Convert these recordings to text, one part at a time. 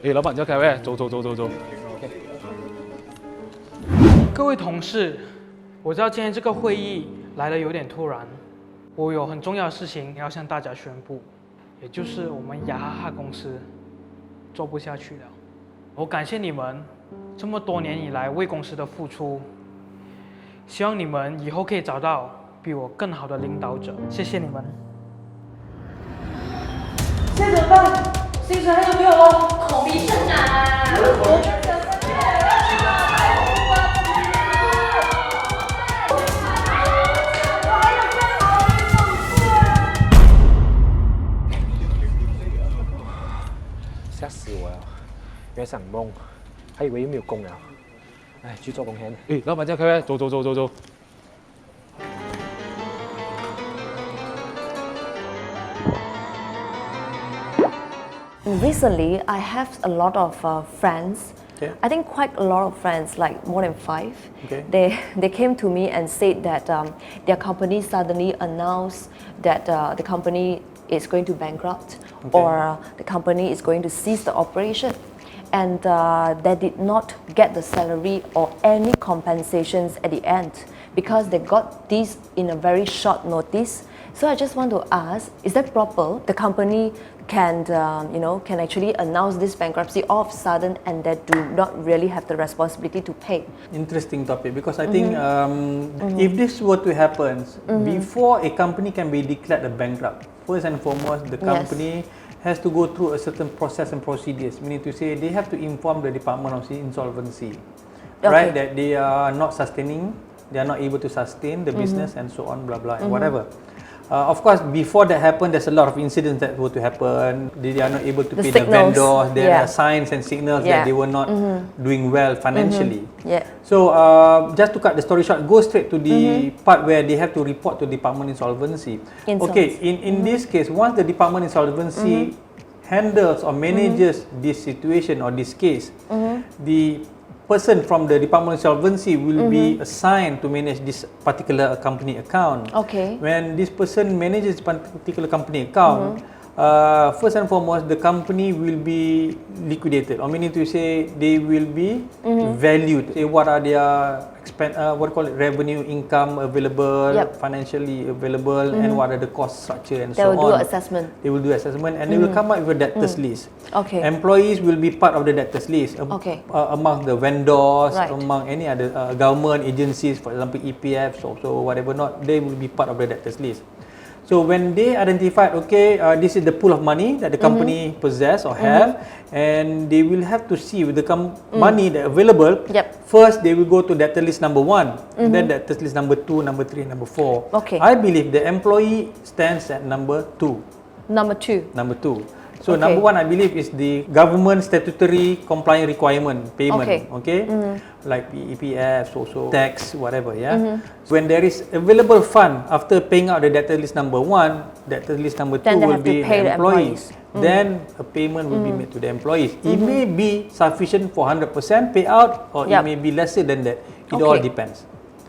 哎，老板叫开会，走。各位同事，我知道今天这个会议来得有点突然，我有很重要的事情要向大家宣布，也就是我们雅哈哈公司做不下去了。我感谢你们这么多年以来为公司的付出，希望你们以后可以找到比我更好的领导者。谢谢你们。现在怎么办？薪水还有没有哦？commission啊！吓死我了！原来想梦，还以为又没有工了。哎，去做工先。哎，老板叫开会，走。Recently, I have a lot of friends. Okay. I think quite a lot of friends, like more than 5. Okay. They came to me and said that their company suddenly announced that the company is going to bankrupt, Okay. or the company is going to cease the operation, and they did not get the salary or any compensations at the end because they got this in a very short notice. So I just want to ask, is that proper? The company can actually announce this bankruptcy all of a sudden, and they do not really have the responsibility to pay. Interesting topic, because I think if this were to happen before a company can be declared a bankrupt, first and foremost the company has to go through a certain process and procedures, meaning to say they have to inform the Department of Insolvency, right, that they are not sustaining, they are not able to sustain the business and so on, blah blah and whatever. Of course, before that happened, there's a lot of incidents that were to happen. They are not able to pay the vendors. There are signs and signals that they were not doing well financially. So, just to cut the story short, go straight to the part where they have to report to Department Insolvency. Okay, in this case, once the Department Insolvency handles or manages this situation or this case, the person from the Department of Insolvency will be assigned to manage this particular company account. Okay. When this person manages particular company account, first and foremost, the company will be liquidated, or meaning to say they will be valued. Say what are their revenue, income available, financially available, and what are the cost structure and so on. They will do assessment. They will do assessment, and they will come up with a debtors list. Okay. Employees will be part of the debtors list among the vendors, among any other government agencies, for example EPF, so whatever not, they will be part of the debtors list. So when they identified, okay, this is the pool of money that the company possess or have, and they will have to see with the money that available. First, they will go to debtor list number 1, then debtor list number 2, number 3, number 4. Okay. I believe the employee stands at number 2. Number 2. Number 2. So number 1, I believe, is the government statutory compliant requirement payment. Okay. Like EPF, social tax, whatever. When there is available fund after paying out the debtor list number 1, debtor list number 2 will be the employees. Then a payment will be made to the employees. It may be sufficient for 100% payout, or it may be lesser than that. It all depends.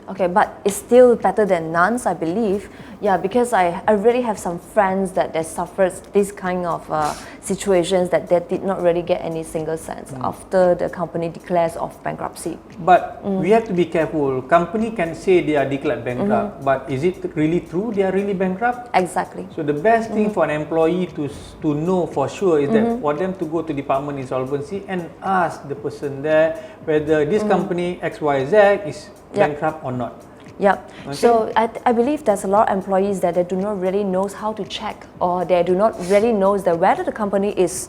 Okay, but it's still better than none, I believe. Yeah, because I really have some friends that suffered this kind of situations that they did not really get any single cents after the company declares of bankruptcy. But we have to be careful. Company can say they are declared bankrupt, but is it really true they are really bankrupt? Exactly. So the best thing for an employee to know for sure is that for them to go to Department Insolvency and ask the person there whether this company XYZ is bankrupt or not. Yeah. So I believe there's a lot of employees that they do not really knows how to check, or they do not really knows that whether the company is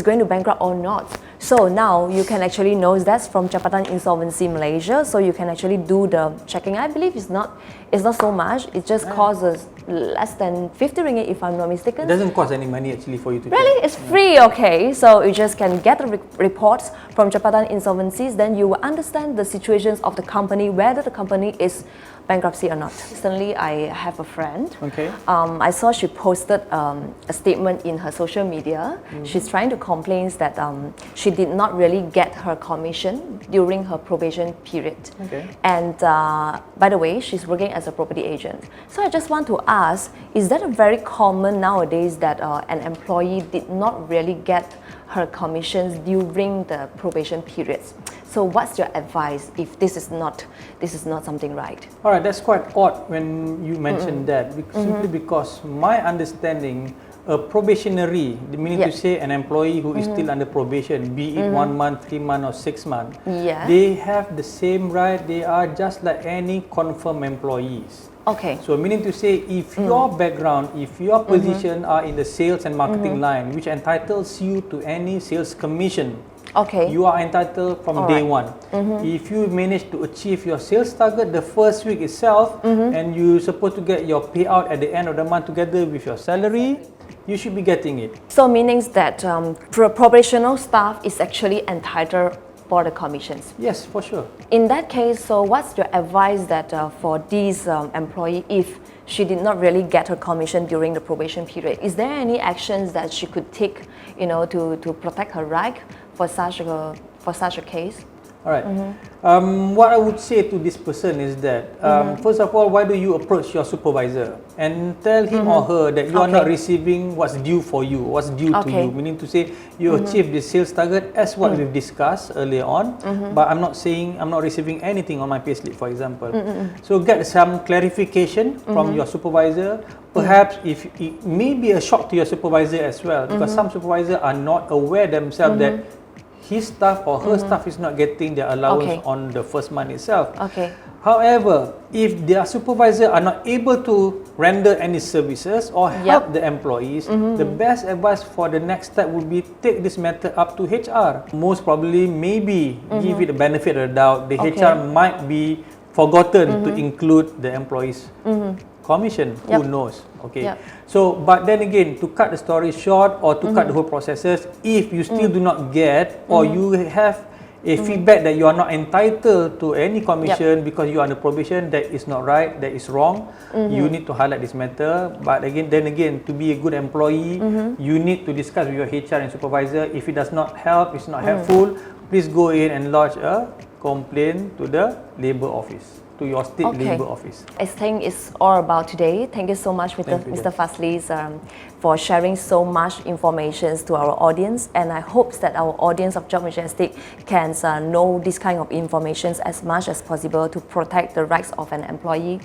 going to bankrupt or not. So now you can actually know that's from Jabatan Insolvency Malaysia. So you can actually do the checking. I believe it's not so much. It just costs less than 50 ringgit if I'm not mistaken. It doesn't cost any money actually for you to really check. It's free. Okay, so you just can get the reports from Jabatan Insolvencies. Then you will understand the situations of the company, whether the company is bankruptcy or not. Recently, I have a friend. Okay. I saw she posted a statement in her social media. She's trying to complain that she did not really get her commission during her probation period. Okay. And by the way, she's working as a property agent. So I just want to ask, is that a very common nowadays that an employee did not really get her commissions during the probation periods. So what's your advice if this is not something right? All right, that's quite odd when you mentioned that, simply because my understanding, a probationary, meaning to say an employee who is still under probation, be it 1 month, 3 months, or 6 months, they have the same right. They are just like any confirmed employees. Okay. So meaning to say, if your background, if your position are in the sales and marketing line, which entitles you to any sales commission, okay, you are entitled from day one. If you manage to achieve your sales target the first week itself, and you're supposed to get your payout at the end of the month together with your salary, you should be getting it. So meaning that probational staff is actually entitled for the commissions. Yes, for sure. In that case, so what's your advice that for this employee, if she did not really get her commission during the probation period, is there any actions that she could take, to protect her right for such a case? All right. What I would say to this person is that, first of all, why do you approach your supervisor and tell him or her that you are not receiving what's due for you, what's due to you, meaning to say you achieve the sales target as what we've discussed earlier on, but I'm not saying I'm not receiving anything on my payslip, for example. So get some clarification from your supervisor. Perhaps if it may be a shock to your supervisor as well, because some supervisors are not aware themselves that his staff or her staff is not getting their allowance on the first month itself. Okay. However, if their supervisor are not able to render any services or help the employees, the best advice for the next step would be take this matter up to HR. Most probably, maybe give it the benefit of the doubt. The HR might be forgotten to include the employees' commission. Who knows? Okay. So, but then again, to cut the story short or to cut the whole processes, if you still do not get or you have a feedback that you are not entitled to any commission because you are under probation, that is not right, that is wrong. You need to highlight this matter. But again, to be a good employee, you need to discuss with your HR and supervisor. If it does not help, it's not helpful, please go in and lodge a complaint to the Labour Office, to your state Labour Office. I think it's all about today. Thank you so much, Mr. Fazlis, for sharing so much information to our audience. And I hope that our audience of Job Majestic can know this kind of information as much as possible to protect the rights of an employee.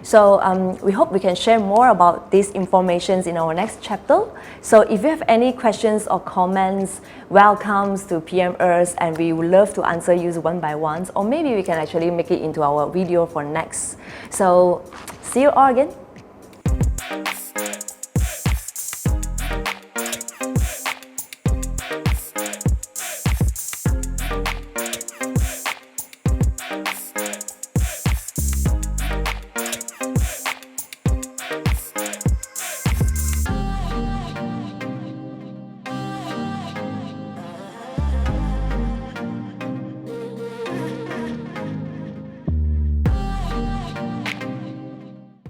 So we hope we can share more about these information in our next chapter. So if you have any questions or comments, welcome to PM us, and we would love to answer you one by one, or maybe we can actually make it into our video for next. So see you all again.